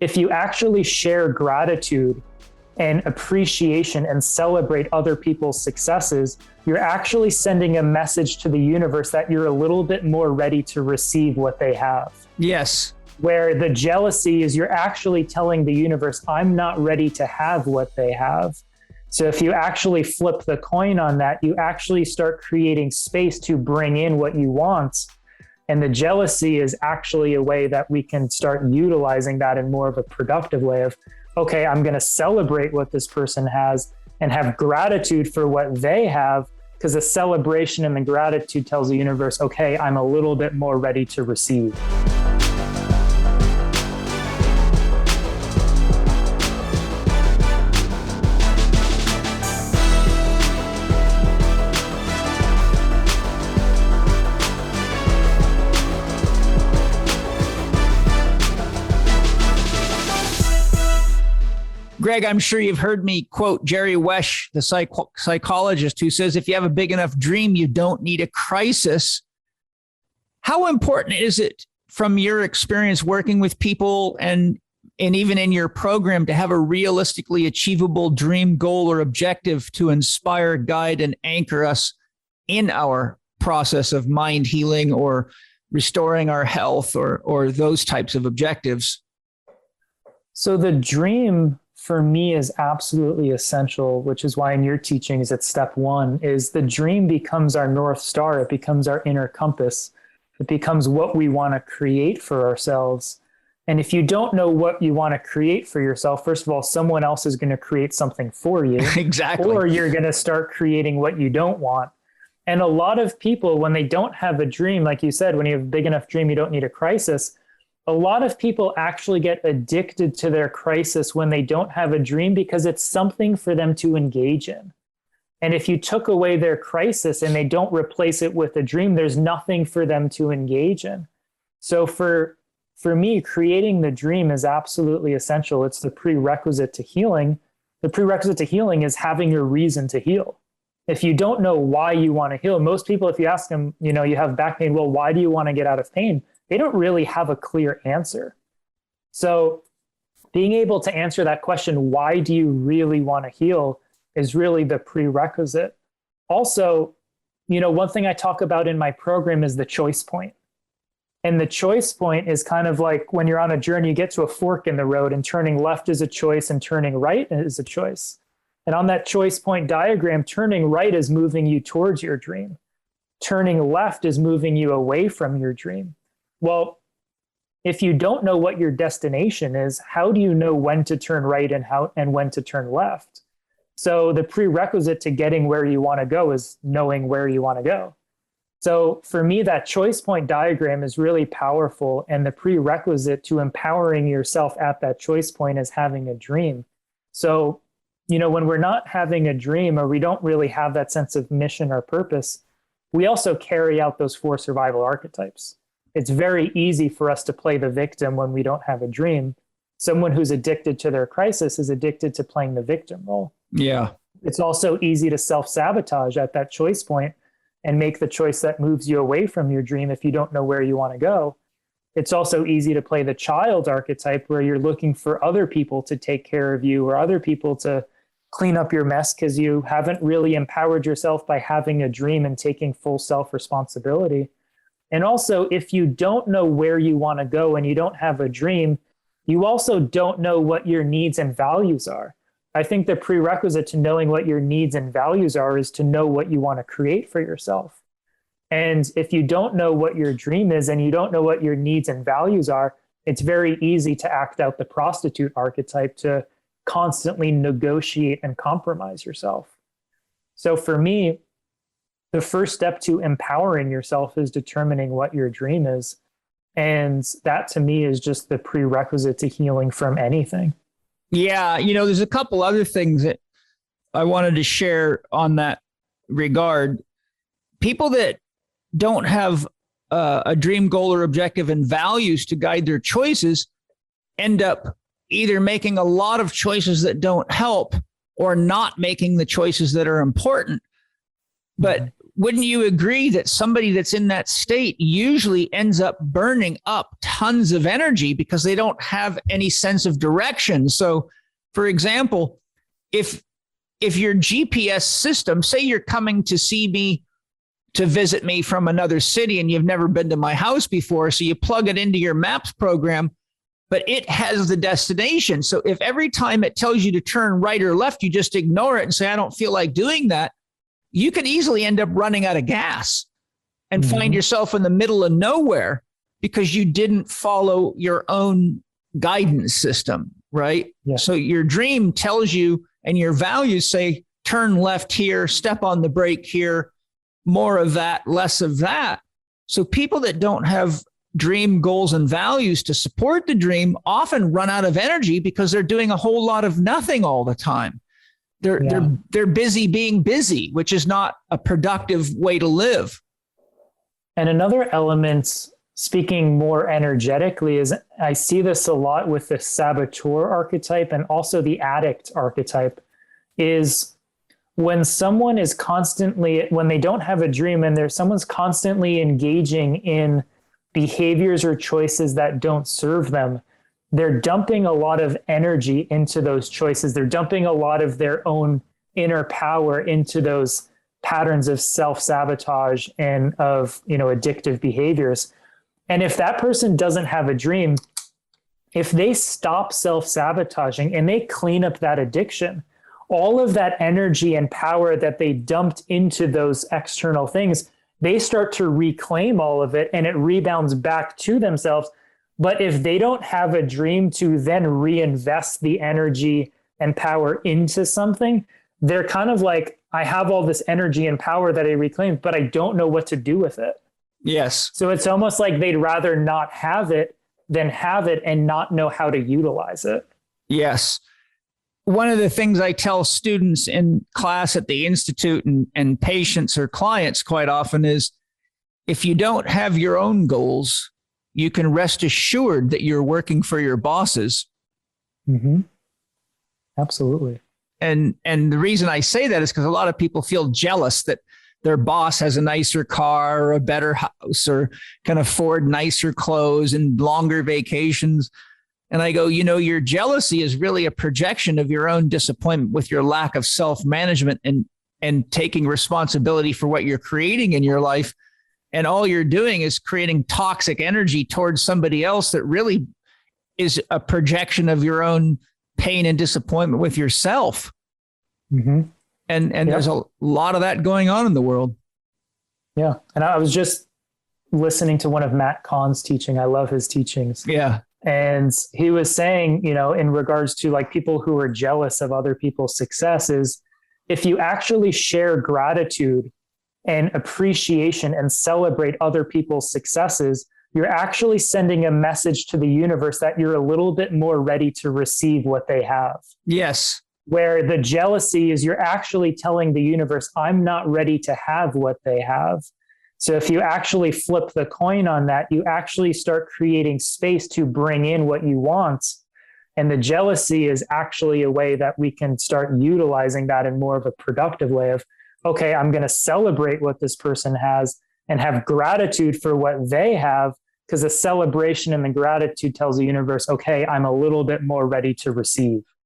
if you actually share gratitude and appreciation and celebrate other people's successes, you're actually sending a message to the universe that you're a little bit more ready to receive what they have. Yes. Where the jealousy is you're actually telling the universe, I'm not ready to have what they have. So if you actually flip the coin on that, you actually start creating space to bring in what you want. And the jealousy is actually a way that we can start utilizing that in more of a productive way of, okay, I'm going to celebrate what this person has and have gratitude for what they have, because the celebration and the gratitude tells the universe, okay, I'm a little bit more ready to receive. Greg, I'm sure you've heard me quote Jerry Wesh, the psychologist, who says, if you have a big enough dream, you don't need a crisis. How important is it from your experience working with people and even in your program to have a realistically achievable dream, goal, or objective to inspire, guide, and anchor us in our process of mind healing or restoring our health or those types of objectives? So the dream for me is absolutely essential, which is why in your teachings at step one is the dream becomes our North Star. It becomes our inner compass. It becomes what we want to create for ourselves. And if you don't know what you want to create for yourself, first of all, someone else is going to create something for you. Exactly. Or you're going to start creating what you don't want. And a lot of people, when they don't have a dream, like you said, when you have a big enough dream, you don't need a crisis. A lot of people actually get addicted to their crisis when they don't have a dream because it's something for them to engage in. And if you took away their crisis and they don't replace it with a dream, there's nothing for them to engage in. So for me, creating the dream is absolutely essential. It's the prerequisite to healing. The prerequisite to healing is having a reason to heal. If you don't know why you want to heal, most people, if you ask them, you have back pain, well, why do you want to get out of pain? They don't really have a clear answer. So being able to answer that question, why do you really want to heal, is really the prerequisite. Also, one thing I talk about in my program is the choice point. And the choice point is kind of like when you're on a journey, you get to a fork in the road and turning left is a choice and turning right is a choice. And on that choice point diagram, turning right is moving you towards your dream. Turning left is moving you away from your dream. Well, if you don't know what your destination is, how do you know when to turn right and when to turn left? So the prerequisite to getting where you want to go is knowing where you want to go. So for me, that choice point diagram is really powerful. And the prerequisite to empowering yourself at that choice point is having a dream. So, when we're not having a dream or we don't really have that sense of mission or purpose, we also carry out those 4 survival archetypes. It's very easy for us to play the victim when we don't have a dream. Someone who's addicted to their crisis is addicted to playing the victim role. Yeah. It's also easy to self-sabotage at that choice point and make the choice that moves you away from your dream if you don't know where you want to go. It's also easy to play the child archetype where you're looking for other people to take care of you or other people to clean up your mess because you haven't really empowered yourself by having a dream and taking full self-responsibility. And also, if you don't know where you want to go and you don't have a dream, you also don't know what your needs and values are. I think the prerequisite to knowing what your needs and values are is to know what you want to create for yourself. And if you don't know what your dream is and you don't know what your needs and values are, it's very easy to act out the prostitute archetype to constantly negotiate and compromise yourself. So for me, the first step to empowering yourself is determining what your dream is. And that to me is just the prerequisite to healing from anything. Yeah. There's a couple other things that I wanted to share on that regard. People that don't have a dream, goal, or objective and values to guide their choices end up either making a lot of choices that don't help or not making the choices that are important. But wouldn't you agree that somebody that's in that state usually ends up burning up tons of energy because they don't have any sense of direction? So, for example, if your GPS system, say you're coming to see me, to visit me from another city, and you've never been to my house before, so you plug it into your maps program, but it has the destination. So if every time it tells you to turn right or left, you just ignore it and say, I don't feel like doing that, you can easily end up running out of gas and find yourself in the middle of nowhere because you didn't follow your own guidance system, right? Yeah. So your dream tells you, and your values say, turn left here, step on the brake here, more of that, less of that. So people that don't have dream goals and values to support the dream often run out of energy because they're doing a whole lot of nothing all the time. They're busy being busy, which is not a productive way to live. And another element, speaking more energetically, is I see this a lot with the saboteur archetype and also the addict archetype, is when someone is constantly, when they don't have a dream and someone's constantly engaging in behaviors or choices that don't serve them, they're dumping a lot of energy into those choices. They're dumping a lot of their own inner power into those patterns of self-sabotage and of, addictive behaviors. And if that person doesn't have a dream, if they stop self-sabotaging and they clean up that addiction, all of that energy and power that they dumped into those external things, they start to reclaim all of it and it rebounds back to themselves. But if they don't have a dream to then reinvest the energy and power into something, they're kind of like, I have all this energy and power that I reclaimed, but I don't know what to do with it. Yes. So it's almost like they'd rather not have it than have it and not know how to utilize it. Yes. One of the things I tell students in class at the Institute and patients or clients quite often is, if you don't have your own goals, you can rest assured that you're working for your bosses. Mm-hmm. Absolutely. And the reason I say that is because a lot of people feel jealous that their boss has a nicer car or a better house or can afford nicer clothes and longer vacations. And I go, your jealousy is really a projection of your own disappointment with your lack of self-management and taking responsibility for what you're creating in your life. And all you're doing is creating toxic energy towards somebody else that really is a projection of your own pain and disappointment with yourself. Mm-hmm. And there's a lot of that going on in the world. Yeah. And I was just listening to one of Matt Kahn's teaching. I love his teachings. Yeah. And he was saying, in regards to like people who are jealous of other people's successes, if you actually share gratitude and appreciation and celebrate other people's successes, you're actually sending a message to the universe that you're a little bit more ready to receive what they have. Yes. Where the jealousy is you're actually telling the universe, I'm not ready to have what they have. So if you actually flip the coin on that, you actually start creating space to bring in what you want. And the jealousy is actually a way that we can start utilizing that in more of a productive way of, okay, I'm going to celebrate what this person has and have gratitude for what they have, because the celebration and the gratitude tells the universe, okay, I'm a little bit more ready to receive.